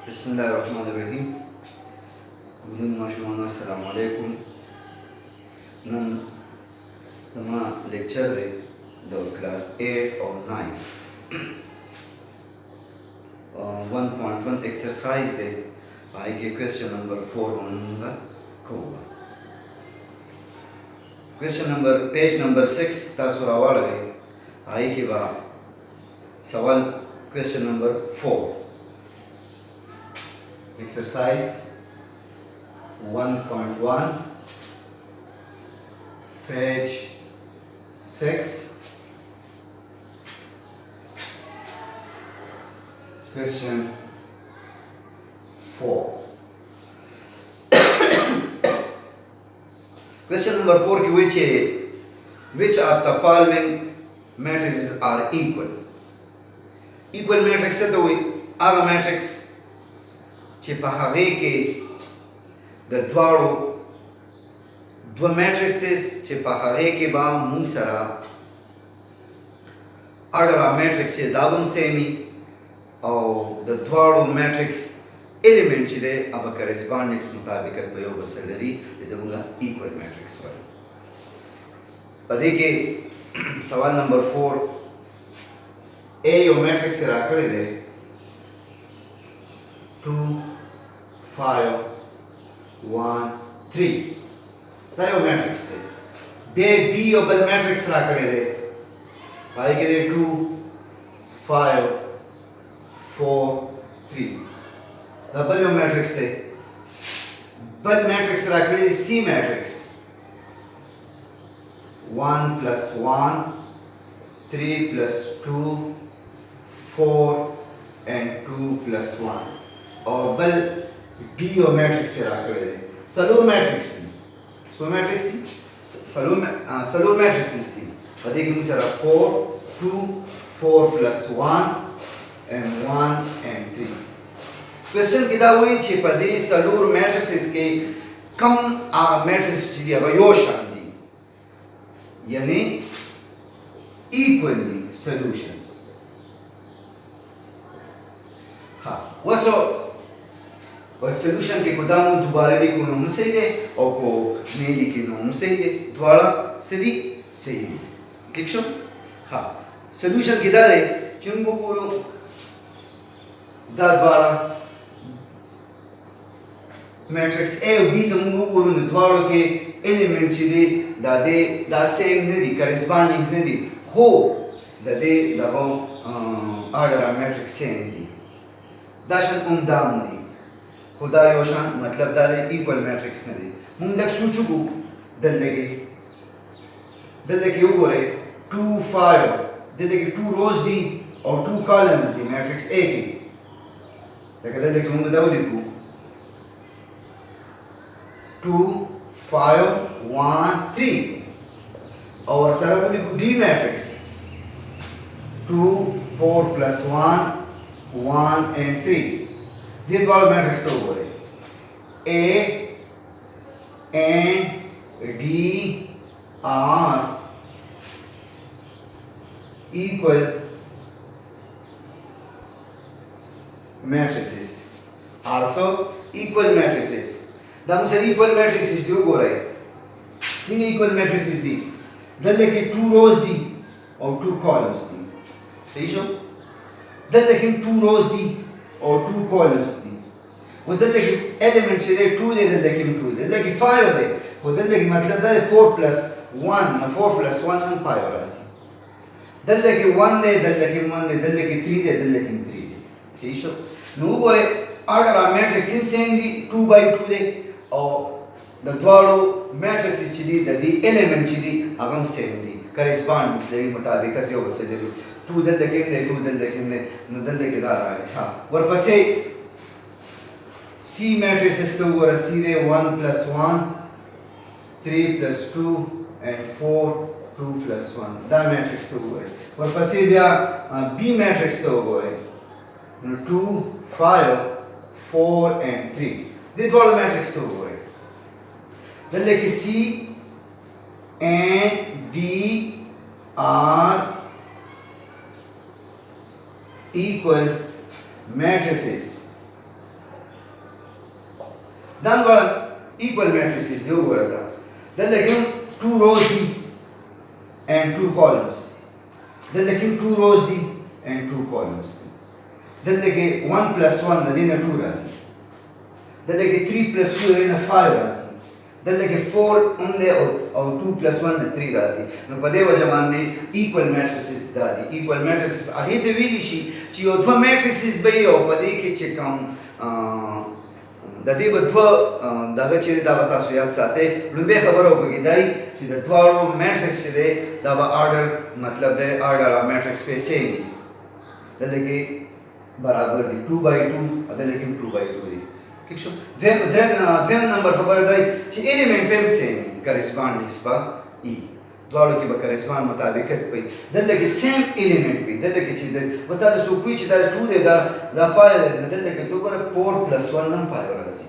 बिस्मिल्लाहिर्रहमानिर्रहीम। अस्सलाम वालेकुम। नन तमा लेक्चर दे दो क्लास 8 और 9 1.1 एक्सरसाइज दे आई के क्वेश्चन नंबर 4 होगा को क्वेश्चन नंबर पेज नंबर 6 तासुरा वाला है आई के बाद सवाल क्वेश्चन नंबर 4 exercise 1.1 page 6 question 4 question number 4 की which of the following matrices are equal matrix है तो आगा matrix چې په هغې کې د دواړو دوه میټریکسز چې په هغې کې به موږ سره اړه میټریکس چې دا به هم سیم او د دواړو میټریکس ایلیمنټ چې دی هغه کرسپانډنس مطابقت په یو بل سره لري دې ته موږ ایکوال میټریکس وایو. په دې کې سوال نمبر 4 ا یو میټریکس راکړی دی 2 5 1 3 دا یو میټریکس دی. بیا بی یو بل میټریکس راکړی دی پای کې دی 2 5 4 3 دا بل یو میټریکس دی. بل میټریکس راکړی دی سی میټریکس 1 plus 1 3 plus 2 4 and 2 plus 1 और बल डी और मैट्रिक्स से राकड़े दे सलो मैट्रिक्स थी सो मैट्रिक्स थी सलो मैट्रिक्स थी पदे की मुझे 4 2 4 plus 1 and 1 and 3 क्वेश्चन किदा हुई छे पदे सलो मैट्रिक्स के कम आ मैट्रिक्स दी अब यो शांति यानी इक्वली सॉल्यूशन हाँ वसो और सॉल्यूशन के गोदाम दोबारा लिखो नोम सही है और को नहीं लिखे नोम सही है द्वारा सही सही ठीक शो हाँ सॉल्यूशन किधर है चुंबो बोलो दा द्वारा मैट्रिक्स ए और बी तो मुंगो बोलो द्वारा के एलिमेंट चीज़े दा सेम नहीं करेस्पॉन्डिंग नहीं हो दे वो आर्डर मैट्रिक्स सेम नहीं दाशन दाम नहीं खुदा योशान मतलब दाले इक्वल मैट्रिक्स में दे मुंडक सूचुकु दल्लेगे वो बोले 2 5 दल्लेगे 2 रोज दी और 2 कॉलम्स दी मैट्रिक्स ए की लेकिन दल्लेगे मुंडक दाव लिखू 2 5 1 3 और सारा को लिखू डी मैट्रिक्स 2 4 plus 1 1 and 3 ये द्वारा मैट्रिक्स तो हो रहे A and D are equal matrices also equal matrices दाम से equal matrices क्यों हो रहे सिंग equal matrices दी दल्ले के 2 rows दी और 2 columns दी सही शो दल्ले के 2 rows दी और 2 columns दी वो दल्ले की एलिमेंट से 2 दे दल्ले की 2 दे दल्ले की 5 दे वो दल्ले की मतलब दे 4 plus 1 4 plus 1 1 5 और ऐसे दल्ले की 1 दे दल्ले की 1 दे दल्ले की 3 दे दल्ले की 3 दे सही शो नो बोले अगर आ मैट्रिक्स सेम दी 2 by 2 दे और द द्वारो मैट्रिक्स दी द एलिमेंट दी अगम सेम दी करेस्पॉन्डिंग्स लेकिन मुताबिकत यो बस दे 2 दल्ले के 2 दल्ले के न दल्ले के दार है हां और बसे C matrices तो वो सीधे 1 plus 1 3 plus 2 and 4 2 plus 1 दा मैट्रिक्स तो वो है और पसे दिया B मैट्रिक्स तो वो है 2 5 4 and 3 ये दोनों मैट्रिक्स तो वो है जल्दी कि C and D are equal matrices. Dan var equal matrices diyor bu arada. Dan lekin two rows di and two columns. Dan lekin two rows di and two columns. Dan lekin 1 plus 1 nadina 2 razi. Dan lekin 3 plus 2 nadina 5 razi. Dan lekin 4 umde or 2 plus 1 na 3 razi. No pade wajah bande equal matrices dadi. Equal matrices ahi te vili shi chi o dva matrices be o pade ke che kam د دې په دوه دغه چې دا به تاسو یاد ساتئ لومبۍ خبره وکړئ دای چې د دواړو میټرکس چې دی دا به آرډر مطلب دی آرډر آف میټرکس په سیم دي دلته کې برابر دي 2 by 2 دلته کې 2 by 2 دي ٹھیک شو دویم نمبر خبره دی چې ایلیمنٹ په سیم کرسپانډینګس په ای دواړو کې به کرسپانډ مطابقت وي دلته کې سیم ایلیمنٹ وي دلته کې چې وتا د سو کوی چې دا 2 دی دا پای دی دلته کې دوه 4 plus 1 نم پای راځي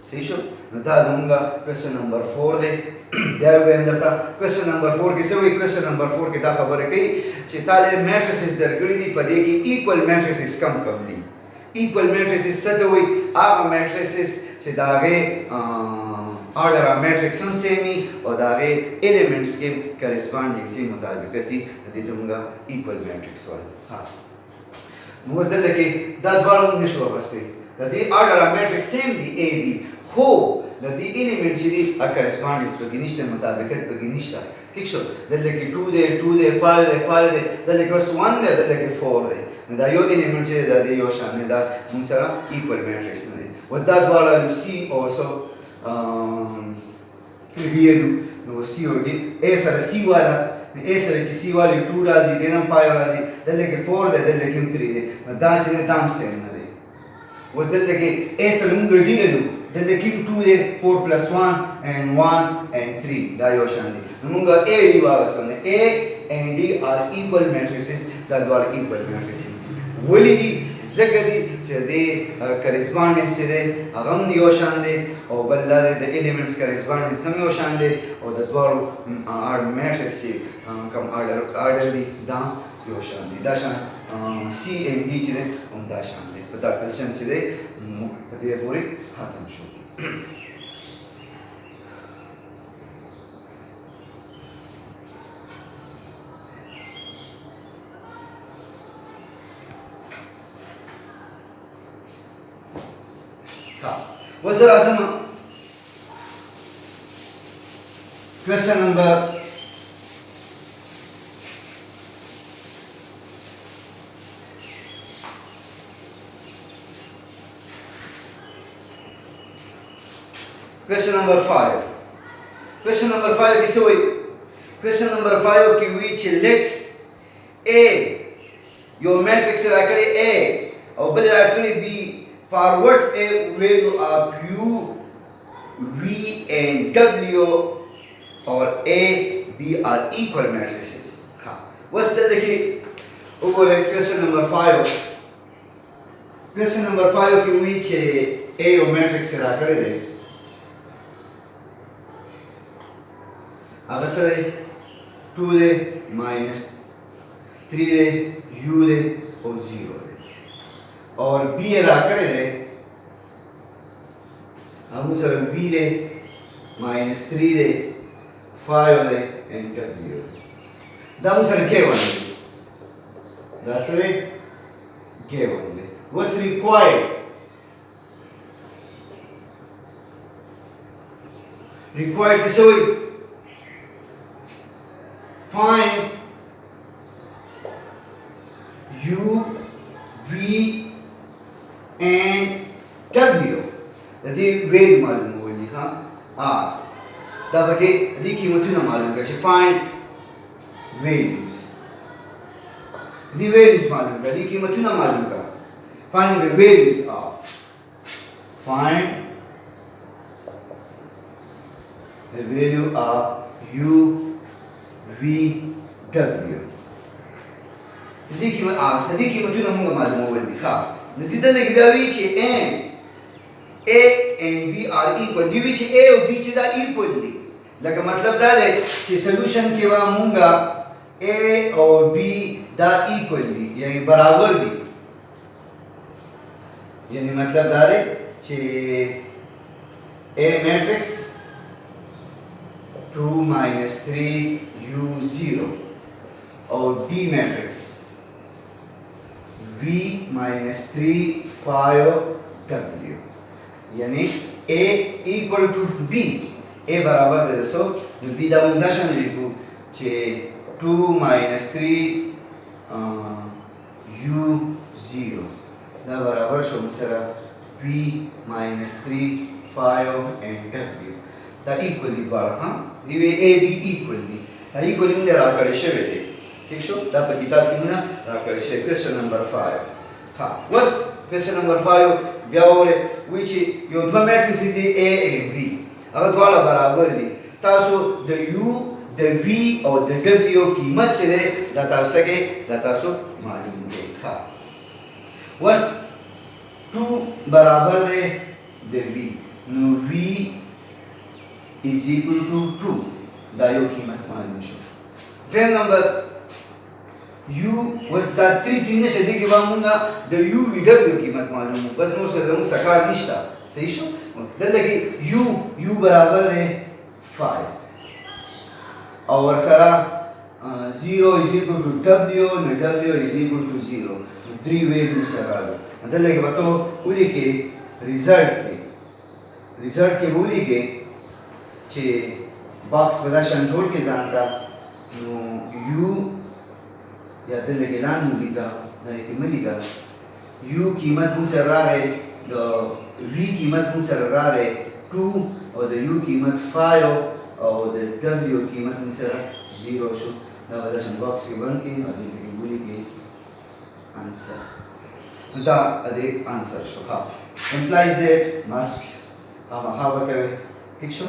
صحیح شو نو دا زموږه کوېسچن نمبر 4 دی بیا ویم درته کوېسچن نمبر 4 کې څه وایي کوېسچن نمبر 4 کې دا خبره کوي چې تاله میټریسز درکړي دي په دې کې ایکوال میټریسز کم دي ایکوال میټریسز څه ته وایي هغه میټریسز چې د هغې آرډر آف میټرکس هم سیمي او د هغې ایلیمنټس کې کرسپانډینګسي مطابقت دي د دې ته موږ ایکوال میټرکس وایو نو اوس دلته کې دا دواړه موږ نشو اخیستی د دې آرډر آف میټرکس سیم دي اے بي خو د دې ایلیمنټ چې دي کرسپانډینګس پکې نشته مطابقت پکې نشته ٹھیک شو دلته کې 2 دی 2 دی 5 دی 5 دی دلته کې اوس 1 دی دلته کې 4 دی نو دا یو ایلیمنټ چې دی دا د یو شان دی دا موږ سره ایکوال میټرکس نه دی و دا دواړه یو سی also کلیئرو نو سی وګي ا سره سی والا ا سره چې سی والا 2 راځي دنه پای راځي دلته کې 4 دی دلته کې 3 دی نو دا چې دام سیم نه دی و دلته کې ا سره موږ ډیلو دلته کې 2 دی 4 plus 1 and 1 and 3 دا یو شان دي نو موږ ا دی واغسو نه ا and d are equal matrices دا دواړه equal matrices دي ولې دي ځکه دي چې د کرسپانډینس چې دی هغه هم یو شان دی او بل دا د ایلیمنټس کرسپانډینس هم یو شان دی او د دواړو میټرکس چې کوم آرډر دي دا یو شان دي دا شان سی اینڈ ډي چې دی هم دا شان دی په دا کوېسچن چې دی په دې پورې ختم شو وزر اعظم question number question number 5 question number 5 किसे हुई question number 5 की which let a your matrix राकड़े a और बल राकड़े b for what a value of u v and w or a b are equal matrices हाँ what's the देखिए over question number 5 question number 5 की which a और matrix राकड़े दे अगर सर 2 दे minus 3 दे u दे और 0 दे और b राकड़े दे हम सर v दे minus 3 दे 5 दे and w दा सर k1 दे दा सर k1 दे what's required किसे हुई find u v and w यदि वेद मालूम हो लिखा तब के यदि कीमतें मालूम कैसे find values यदि values मालूम यदि कीमतें मालूम का find the values of find the value of u v w यदि कीमतें मालूम हो लिखा नतीजा लग गया which a and b are equal the which a और b दा equally लगा मतलब दा है कि सॉल्यूशन के वा मूंगा a और b दा equally यानी बराबर दी यानी मतलब दारे चे A matrix 2 minus 3 U 0 और B matrix V minus 3 5 W यानी A equal to B A बराबर दे सो B दा मुंदाशन लिखू चे 2 minus 3 U 0 दा बराबर शो मुसरा V minus 3 5 and W दा equally बारा हाँ दिवे A B equally दा equally मुझे राकड़े शेवे दे ठीक शो दा पर किताब की मुना राकड़े शेवे question number 5 हाँ वस question number 5 ब्यावरे which यो दो matrices दी A and B अगर द्वारा बराबर दी तासो the U the V और the W कीमत चले दाता सके दाता सो मालूम दे हाँ वस 2 बराबर दे the V नो V is equal to 2 दायो कीमत मालूम शो then number U was the 3 ने शदी के बाद Munna the U V W कीमत मालूम बस नोर से जमुक सकार निश्ता सही शो दल लगी U बराबर है 5 और सरा 0 is equal to W न W is equal to 0 3 वैल्यू सरा दल लगी बतो उली के रिजल्ट के बोली के चे बॉक्स वदाशन जोड़ के जानता नो U या दल लगी लान मूली का ना एक मिली का U कीमत मुसरा है the V कीमत मुसरा है 2 और the U कीमत 5 और the W कीमत मुसरा 0 शो ना वदाशन बॉक्स के बन के और ये बोली के आंसर दा अदे आंसर शो हाँ implies that must हम हाँ क्या ठीक शो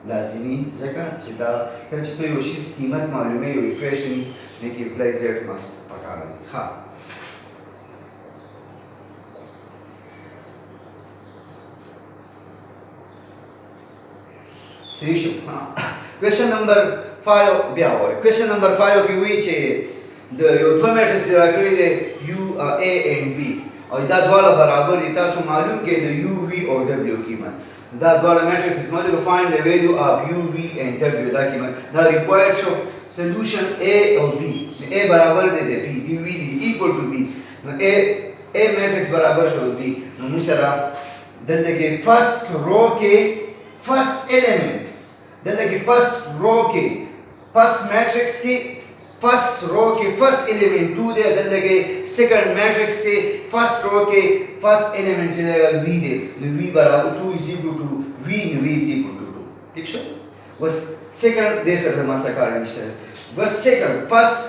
लाज़िमी ज़का चिता क्या चितो योशिस कीमत मालूम है यो इक्वेशन ने कि implies that must पकाना हाँ सही शो हाँ question number 5 Beawar question number 5 की हुई चे the यो दो मैट्रिक्स रखने दे U A and B और इधर द्वारा बराबर इतना सो मालूम के the U V और W कीमत दा द्वारा मैट्रिक्स मालूम को find the value of U V and W दा कीमत दा required show solution A और B A बराबर दे दे B U V equal to B A matrix बराबर शो B मुसरा दल लगे first row के first element दल लगे first row के first matrix के first row के first element 2 दे दल लगे second matrix के first row के first element चलेगा V दे V बराबर 2 is equal to V is equal to 2 ठीक शो बस second दे सर हमारा कार निश्चय बस second first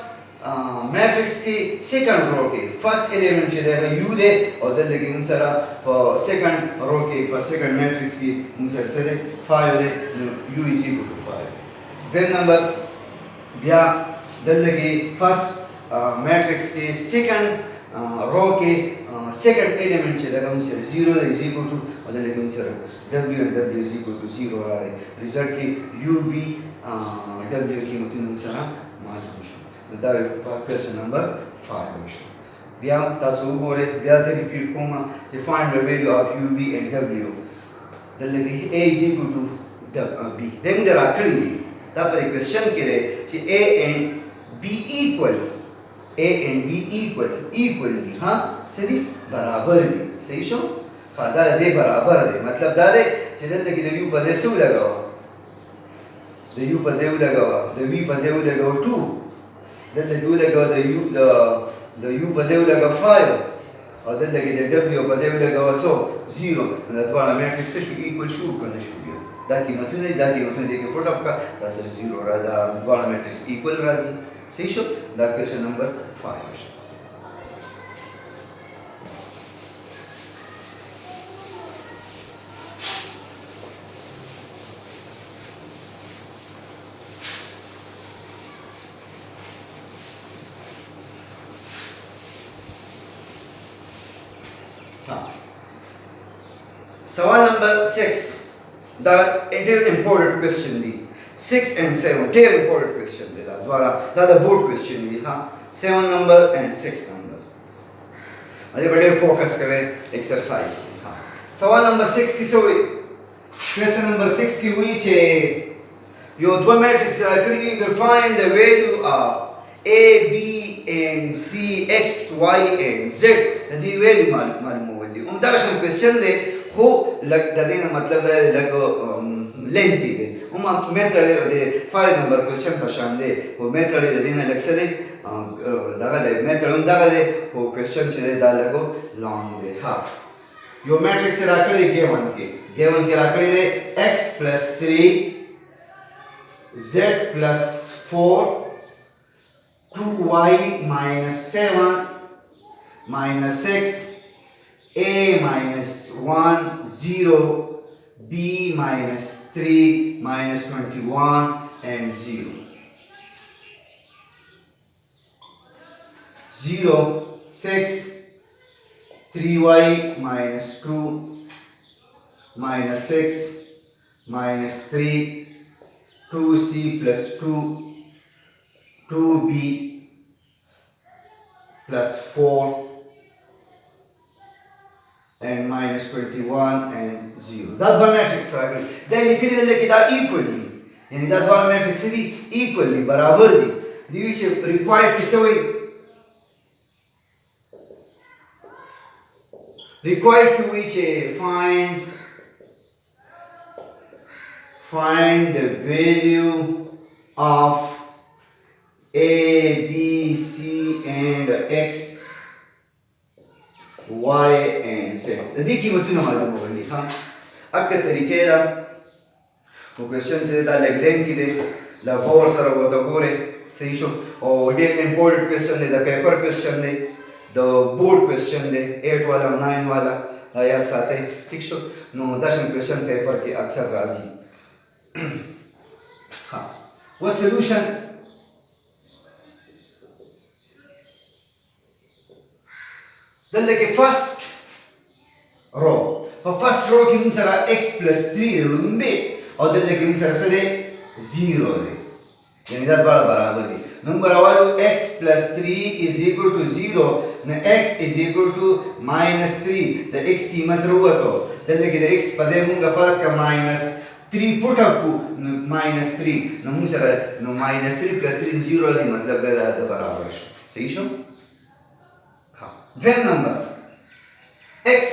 matrix के second row के first element चलेगा U दे और दल लगे मुसरा for second row के first second matrix की मुसरा सरे 5 दे U is equal to 5 then number ब्या दल लगे फर्स्ट मैट्रिक्स के सेकंड रो के सेकंड एलिमेंट चलेगा मुझसे 0 is equal to और दल लगे मुझसे W and W is equal to 0 आ रहा है रिजल्ट के U V W की मतलब मुझसे ना मालूम शो तो दावे क्वेश्चन नंबर 5 शो ब्या तासो बोले ब्या ते रिपीट कोमा to find the value of U V and W दल लगे A is equal to B दें मुझे राकड़ी तापर क्वेश्चन के लिए कि A and B equally हाँ सही बराबर भी सही शो फादा दे बराबर दे मतलब दादे चेदल लगी the U possessive लगा हुआ the U possessive लगा हुआ the V possessive लगा हुआ 2 then the U लगा हुआ the U possessive लगा 5 और then लगी the W possessive लगा हुआ so 0 मतलब तुम्हारा मैट्रिक्स से शू equal शू करने शू गया दाकी मतने देखे फोटो आपका तासर 0 रहा दा तुम्हारा मैट्रिक्स equal राजी सही शो दा क्वेश्चन नंबर 5 सवाल नंबर 6 the important question दी 6 and 7 very important question दी द्वारा the board question दी हाँ 7 number and 6 number अरे बड़े फोकस करे एक्सरसाइज। हाँ सवाल नंबर 6 किसे हुई? क्वेश्चन नंबर 6 की हुई छे यो दो मैट्रिक्स आकृति find the value of a b and c x y and z दी वैल्यू मालूम होली उनका क्वेश्चन दे हो लग देना मतलब है लग लेंथ दे उमा मेथड दे 5 नंबर क्वेश्चन पहचान दे वो मेथड दे देना लग से दे लगा दे मेथड लगा दे वो क्वेश्चन चले दा लगो लॉन्ग दे। हाँ यो मैट्रिक्स राकड़ी गिवन के राकड़ी दे x plus 3 z plus 4 2y minus 7 minus 6 a minus 1 0 b minus 3 minus 21 and 0 0 6 3y minus 2 minus 6 minus 3 2c plus 2 2b plus 4 and minus 21 and 0 that one matrix है then लिख ले कि दा equally यानी that one matrix भी equally बराबर दी which required किसे हुई required कि which find the value of a b c and x y and z देखिए मतलब मालूम होगा लिखा अब के तरीके दा वो क्वेश्चन से दा लेग लेंथ की दे ला और सारा वो तो गोरे सही शो और डे इंपॉर्टेंट क्वेश्चन दे द पेपर क्वेश्चन दे द बोर्ड क्वेश्चन दे 8 वाला 9 वाला यार साथ है ठीक शो नो 10 क्वेश्चन पेपर के अक्सर राजी हाँ वो सॉल्यूशन दल्ले के फर्स्ट रो की मुंसरा x plus 3 लुम्बे और दल्ले के मुंसरा सदे 0 दे यानी दा बराबर दे नंबर वालो x plus 3 is equal to 0 न x is equal to minus 3 the x कीमत रुआ तो दल्ले के x पदे मुंगा प्लस का minus 3 put up minus 3 न मुंसरा न minus 3 plus 3 0 है मतलब दा बराबर सही show then number x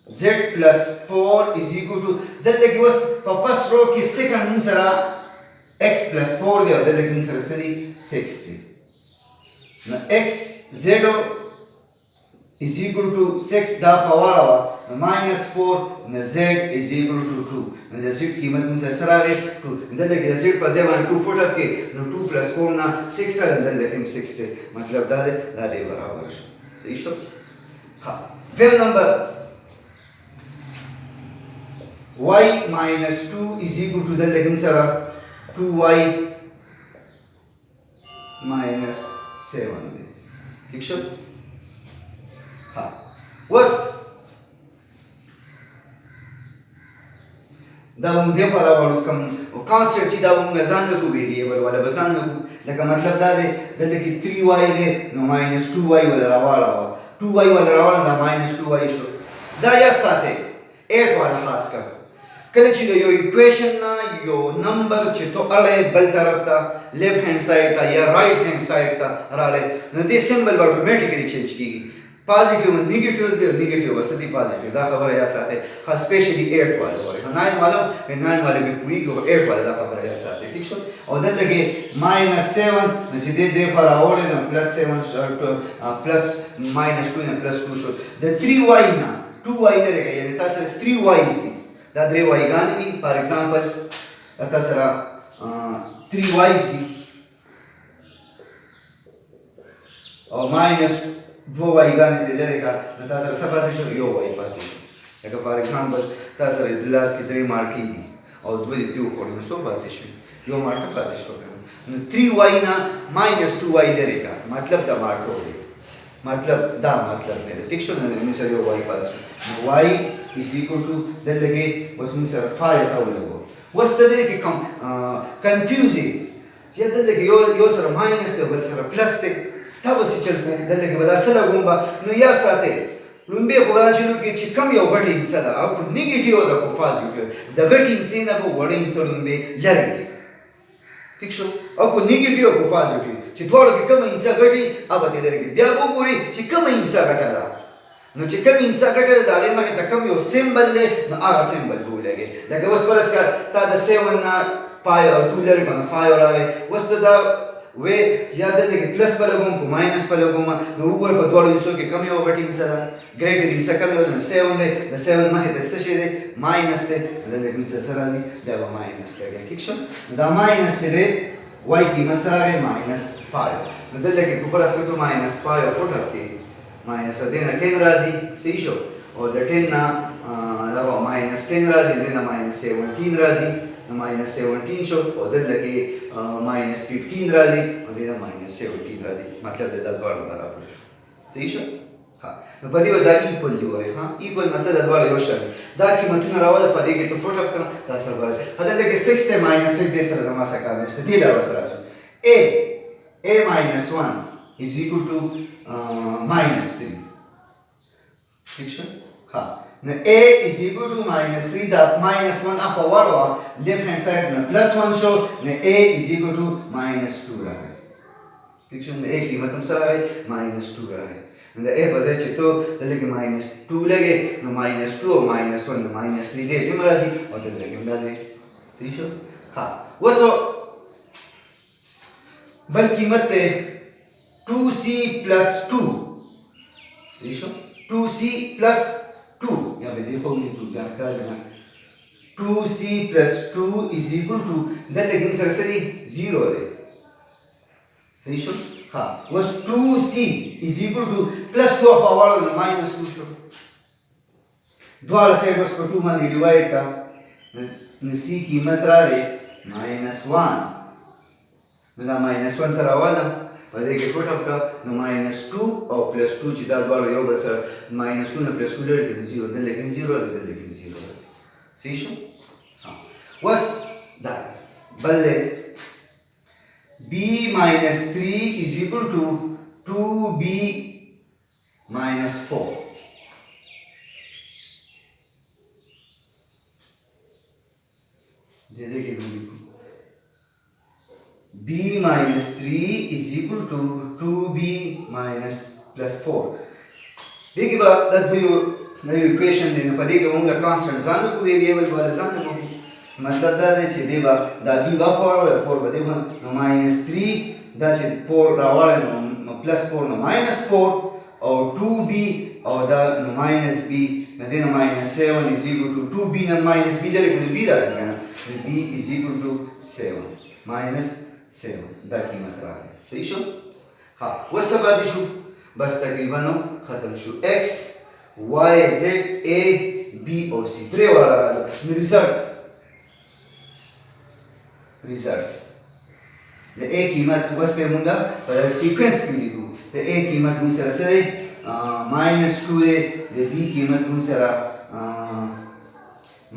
z plus 4 is equal to दल्ले की बस first row की second मुंसरा x plus 4 दे और दल्ले की मुंसरा सदी 6 दे ना x z is equal to 6 दा पवाला minus 4 ना z is equal to 2 ना z कीमत मुंसरा सरावे 2 दल्ले की z पर जेवन 2 फुट अप के ना 2 plus 4 ना 6 का दल्ले की 6 दे मतलब दादे बराबर सही शो। हाँ then number y minus 2 is equal to दल्ले की मुंसरा 2y minus 7 दे ठीक शो। हाँ वस दाबुम दे पारा वालू कम कांस्टेंट ची दाबुम गजान को वेरिएबल वाला बसान को लका मतलब दादे दल्ले की 3y they know minus 2y वाला रावाला 2y वाला रावाला दा minus 2y शो दा या साथे 8 वाला खास कर कले ची यो इक्वेशन ना यो नंबर ची तो अले बल तरफ ता लेफ्ट हैंड साइड ता या राइट हैंड साइड ता राले न दे सिंबल ऑटोमेटिकली चेंज की पॉजिटिव में नेगेटिव वसती पॉजिटिव दा खबर है साथे खास स्पेशली 8 वाले और 9 वाले भी कोई को 8 वाले दा खबर है साथे ठीक शो और दल लगे -7 न दे फरा और न +7 प्लस -2 न +2 शो द 3y ना 2y ने रहेगा यानी तासर 3y दी दा 3y गानी दी फॉर एग्जांपल तासर 3y दी और -2y गाने दे रहेगा न तासर सफाती शो यो y पाती like for example तासर दिलास की 3 मार्क दी और दो दी खोड़ी में सो पाती शो यो मार्क पाती शो न 3y ना -2y दे रहेगा मतलब दा मार्क हो गई मतलब दा मतलब मेरे ठीक शो न सर यो y पाती y is equal to दे लगे उसमें सर 5 था वो लोगो वस तदे के कंफ्यूजिंग ये दे लगे यो सर माइनस दे बल sir plus they تا به څه چل کوم دلته کې به دا څه لګوم به نو یاد ساتئ لومبۍ خو به دا چلو کې چې کم یو غټه هندسه ده او که نیګیټیو ده که پازیټیو د غټې هندسې نه به وړه هندسه لومبۍ لرې کړي ٹھیک شو او که نیګیټیو که پازیټیو چې دواړو کې کومه هندسه غټي هغه به یې لرې کړي بیا به وګورئ چې کومه هندسه غټه ده نو چې کوم هندسه غټه ده د هغې مخې ته کوم یو سمبل دی نو هغه سمبل به ولګئ لکه اوس فرض کړه تا د 7 نه پای او 2 لرې که نو 5 راغی اوس ته دا وې چې یا دلته کې پلس په لګوم که ماینس په لګوم نو وګوره په دواړو هندسو کې کوم یو غټه هندسه ده ګریټر هندسه کوم یو 7 دی د 7 مخې ته څه شی دی ماینس دی دلته کې هندسه څه راځي بیا به ماینس لګئ ټیک شو دا ماینس چې دی واي قیمت څه راغی ماینس 5 نو دلته کې کوپر اسکو ته ماینس 5 او فوټ دی ماینس د نه 10 راځي صحیح شو او د 10 نه دا ماینس 10 راځي د نه ماینس 17 راځي نو ماینس 17 شو او دلته کې ماینس 15 راځي او د نه ماینس 17 راځي مطلب دا دواړه برابر شو صحیح شو ها نو په دې ودا ایکوال دی وای ها ایکوال مطلب دا دواړه یو شان دا قیمتونه راواله په دې کې ته فوټ اپ کړه دا سره راځي دلته کې 6 ته ماینس 6 د سره زما سره کار نشته دی دا وسره راځي a minus 1 is equal to minus 3 ٹھیک شو ها نو a is equal to minus 3 دا minus 1 اپ وړو لیفٹ هاند سایډ نه پلس 1 شو نو a is equal to minus 2 راغی ٹھیک شو نو a قیمت هم سره راغی minus 2 راغی نو د a په ځای چې ته دلته کې minus 2 لګې نو minus 2 او minus 1 نو minus 3 دې کوم راځي او دلته کې راځي صحیح شو ها وسو بل قیمت ته 2c plus 2 صحیح شو 2c plus 2 یا به دې په لیکو بیا کار نه 2c plus 2 is equal to دلته کې سره سره 0 دی صحیح شو ها اوس 2c is equal to plus 2 په اواله minus 2 شو دواړه سره اوس په 2 باندې ډیوایډ کا نو c قیمت راغی minus 1 دا minus 1 تر اواله په دې کې پټ اپ کا نو minus 2 او plus 2 چې دا دواړه یو بل سره minus 2 نه plus 2 لري کې 0 دلته کې 0 راځي دلته کې 0 راځي صحیح شو ها وس دا بل b minus 3 is equal to 2b minus 4 دې کې لیکو b minus 3 is equal to 2b minus plus 4 دیکھیں با دا دیو نو ایکویشن دی نو پدې کې موږ کانسټنټ ځانو کو ویریبل باندې ځانو کو مطلب دا دی چې دی با دا b با 4 باندې نو minus 3 دا چې 4 راوړل نو plus 4 نو minus 4 او 2b او دا نو minus b نو دې نو minus 7 is equal to 2b نو minus b لري کنه b راځي کنه b is equal to 7 minus 7 دا قیمت راغی صحیح شو ها اوس څه پاتې شو بس تقریبا نو ختم شو x y z a b او c درې واړه راغله نو ریزلټ د a قیمت اوس په موږ په سیکوینس کې لیکو د a قیمت موږ سره سره minus 2 دی د b قیمت موږ سره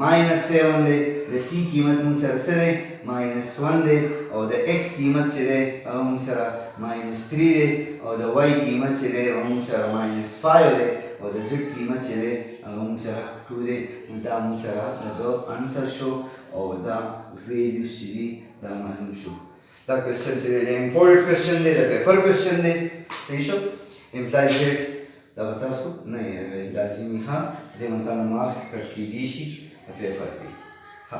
minus 7 دی د c قیمت موږ سره سره minus 1 دی او د x قیمت چې دی هغه موږ سره minus 3 دی او د y قیمت چې دی هغه موږ سره minus 5 دی او د z قیمت چې دی هغه موږ سره 2 دی نو دا موږ سره د انسر شو او دا ویلیوز چې دي دا معلوم شو دا کوېسچن چې دی امپورټنټ کوېسچن دی د پیپر کوېسچن دی صحیح شو امپلایز ډیټ دا به تاسو نه یې لازمي ها دې باندې مارکس کټ کېدی شي په پیپر کې ها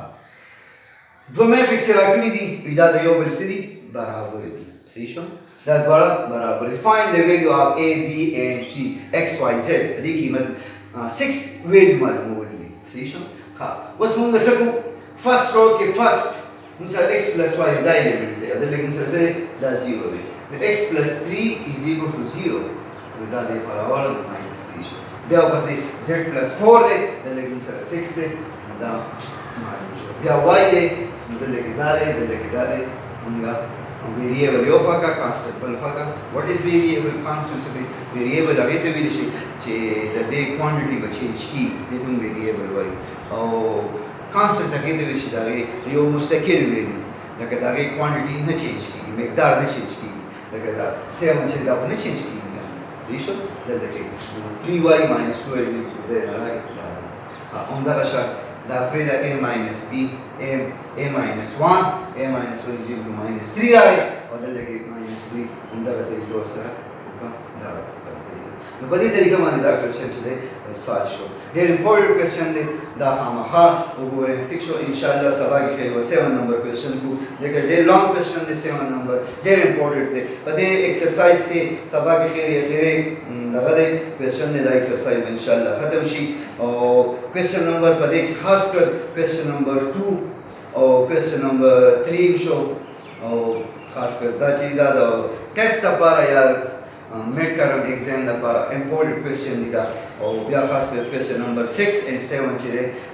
دو میټرکس راکړي دي دا د یو بل سره برابر دي صحیح شو دا دواړه برابر دي فایند د ویلیو اف a b and c x y z دې قیمت 6 ویلیو معلومول دي صحیح شو ها اوس موږ څه کو فرست رو کې فرست موږ سره x plus y دا ایلیمنٹ دی دا لیکن سره دا 0 دی د x plus 3 is equal to 0 دا دې پر اواله minus 3 شو بیا پسې z plus 4 دی دا لیکن سره 6 دی دا معلوم شو بیا y دی دلته کې دا دی دلته کې دا دی موږ ویریبل یو پاکا کانسټنټ بل پاکا واټ از ویریبل کانسټنټ څه دی ویریبل هغه ته ویل شي چې د دې کوانټیټي به چینج کی دې ته ویریبل وایي او کانسټنټ هغه ته ویل شي دا یو مستقل ویریبل لکه دا کوانټیټي نه چینج کیږي مقدار نه چینج کیږي لکه دا 7 چې دا په نه چینج کیږي صحیح شو دلته کې 3y minus 2x دی راغی همدغه شان دا پرې دا a minus b a minus 1 a minus 1 is equal to minus 3 راغی او دلته کې minus 3 همدغه طریقو سره دا نو په دې طریقه باندې دا کوېسچن چې دی سالو شو ډېر امپورټنټ کوېسچن دی دا خامخا وګورئ ټیک شو انشاءالله سبا کې خیر 7 نمبر کوېسچن کو لیکن ډېر لانګ کوېسچن دی 7 نمبر ډېر امپورټنټ دی په دې ایکسرسایز کې سبا کې خیر دغه دی کوېسچن دی دا ایکسرسایز انشاءالله ختم شي او کوېسچن نمبر په دې کې خاص کر کوېسچن نمبر 2 او کوېسچن نمبر 3 شو او خاص کر دا چې دا د ټیسټ لپاره یا mid term exam لپاره important question دي دا او بیا خاص کر question number 6 and 7 چې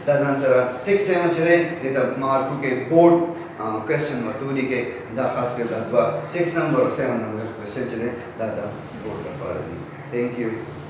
دا ځان سره 6 7 چې د مارکو کې بورډ question ورته لیکي دا خاص کر دا 6 number او 7 number question چې دا بورډ لپاره دي thank you